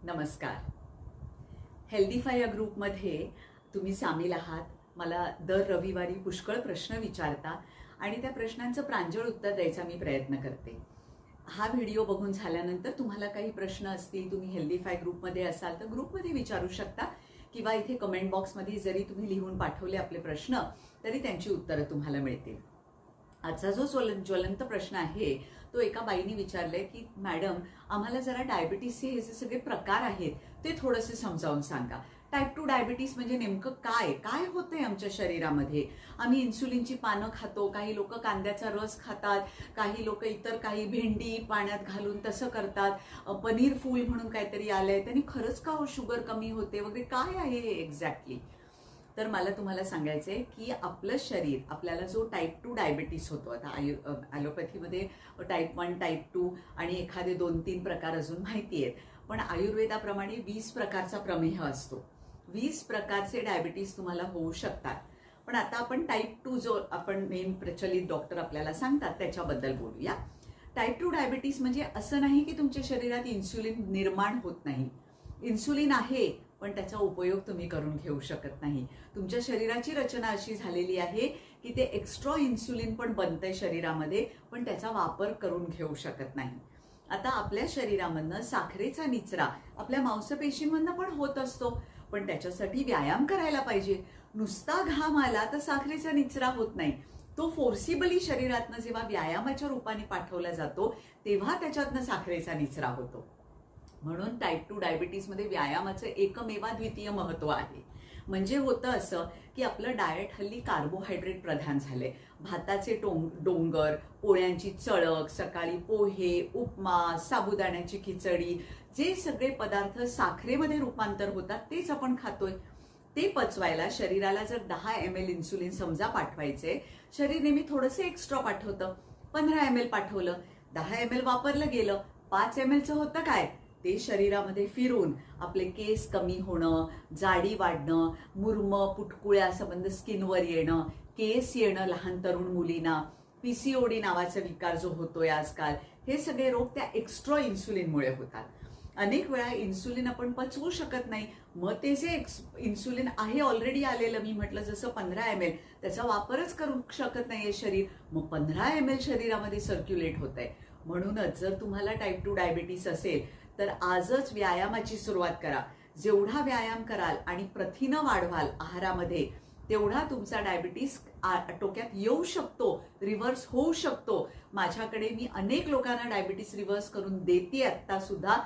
नमस्कार. हेल्दीफाय या ग्रुपमध्ये तुम्ही सामील आहात. मला दर रविवारी पुष्कळ प्रश्न विचारता आणि त्या प्रश्नांचं प्रांजळ उत्तर द्यायचा मी प्रयत्न करते. हा व्हिडिओ बघून झाल्यानंतर तुम्हाला काही प्रश्न असतील, तुम्ही हेल्दीफाय ग्रुपमध्ये असाल तर ग्रुपमध्ये विचारू शकता किंवा इथे कमेंट बॉक्समध्ये जरी तुम्ही लिहून पाठवले आपले प्रश्न तरी त्यांची उत्तरं तुम्हाला मिळतील. आजचा जो ज्वलंत प्रश्न आहे तो एका बाईने विचारलाय की मॅडम, आम्हाला जरा डायबिटीसचे हे जे सगळे प्रकार आहेत ते थोडेसे समजावून सांगा. टाईप 2 डायबिटीस म्हणजे नेमकं काय काय होतंय आमच्या शरीरामध्ये? आम्ही इन्सुलिनची पानं खातो, काही लोक कांद्याचा रस खातात, काही लोक इतर काही भेंडी पाण्यात घालून तसं करतात, पनीर फूल म्हणून काहीतरी आलंय, त्यांनी खरंच का शुगर कमी होते वगैरे, काय आहे हे एक्झॅक्टली? तर मला तुम्हाला सांगायचं आहे की आपलं शरीर, आपल्याला जो टाईप 2 डायबिटीस होतो, आता ॲलोपॅथीमध्ये टाईप 1 टाईप 2 आणि एखादे 2-3 प्रकार अजून माहिती आहेत, पण आयुर्वेदाप्रमाणे 20 प्रकारचा प्रमेह असतो. 20 प्रकारचे डायबिटीस तुम्हाला होऊ शकतात. पण आता आपण टाईप 2 जो आपण मेन प्रचलित डॉक्टर आपल्याला सांगतात त्याच्याबद्दल बोलूया. टाईप 2 डायबिटीस म्हणजे असं नाही की तुमच्या शरीरात इन्सुलिन निर्माण होत नाही. इन्सुलिन आहे पण त्याचा उपयोग तुम्ही करून घेऊ शकत नाही. तुमच्या शरीराची रचना अशी झालेली आहे की ते एक्स्ट्रा इन्सुलिन पण बनतंय शरीरामध्ये, पण त्याचा वापर करून घेऊ शकत नाही. आता आपल्या शरीरामधनं साखरेचा निचरा आपल्या मांसपेशींमधनं पण होत असतो, पण त्याच्यासाठी व्यायाम करायला पाहिजे. नुसता घाम आला तर साखरेचा निचरा होत नाही. तो फोर्सिबली शरीरातनं जेव्हा व्यायामाच्या रूपाने पाठवला जातो तेव्हा त्याच्यातनं साखरेचा निचरा होतो. म्हणून टाईप 2 डायबिटीसमध्ये व्यायामाचं एकमेवाद्वितीय महत्व आहे. म्हणजे होतं असं की आपलं डाएट हल्ली कार्बोहायड्रेट प्रधान झालंय. भाताचे डोंगर, पोळ्यांची चळक, सकाळी पोहे, उपमा, साबुदाण्याची खिचडी, जे सगळे पदार्थ साखरेमध्ये रूपांतर होतात तेच आपण खातोय. ते पचवायला शरीराला जर 10 ml इन्सुलिन समजा पाठवायचे, शरीर नेहमी थोडंसं एक्स्ट्रा पाठवतं. 15 ml पाठवलं, 10 ml वापरलं गेलं, 5 mlचं होतं काय? ते शरीरामध्ये फिरून आपले केस कमी होणं, जाडी वाढणं, मुर्म, पुटकुळ्या संबंध स्किनवर येणं, केस येणं लहान तरुण मुलींना, PCOD नावाचा विकार जो होतोय आजकाल, हे सगळे रोग त्या एक्स्ट्रा इन्सुलिनमुळे होतात. अनेक वेळा इन्सुलिन आपण पचवू शकत नाही. मग ते जे इन्सुलिन आहे ऑलरेडी आलेलं, मी म्हटलं जसं 15 ml, त्याचा वापरच करू शकत नाहीये शरीर. मग 15 ml शरीरामध्ये सर्क्युलेट होत आहे. म्हणूनच जर तुम्हाला टाईप 2 डायबिटीस असेल तर आजच व्यायामाची सुरुवात करा. जेवढा व्यायाम कराल आणि प्रथिनं वाढवाल आहारामध्ये, तेवढा तुमचा डायबिटीस आटोक्यात येऊ शकतो, रिव्हर्स होऊ शकतो. माझ्याकडे मी अनेक लोकांना डायबिटीस रिव्हर्स करून देते आता सुद्धा.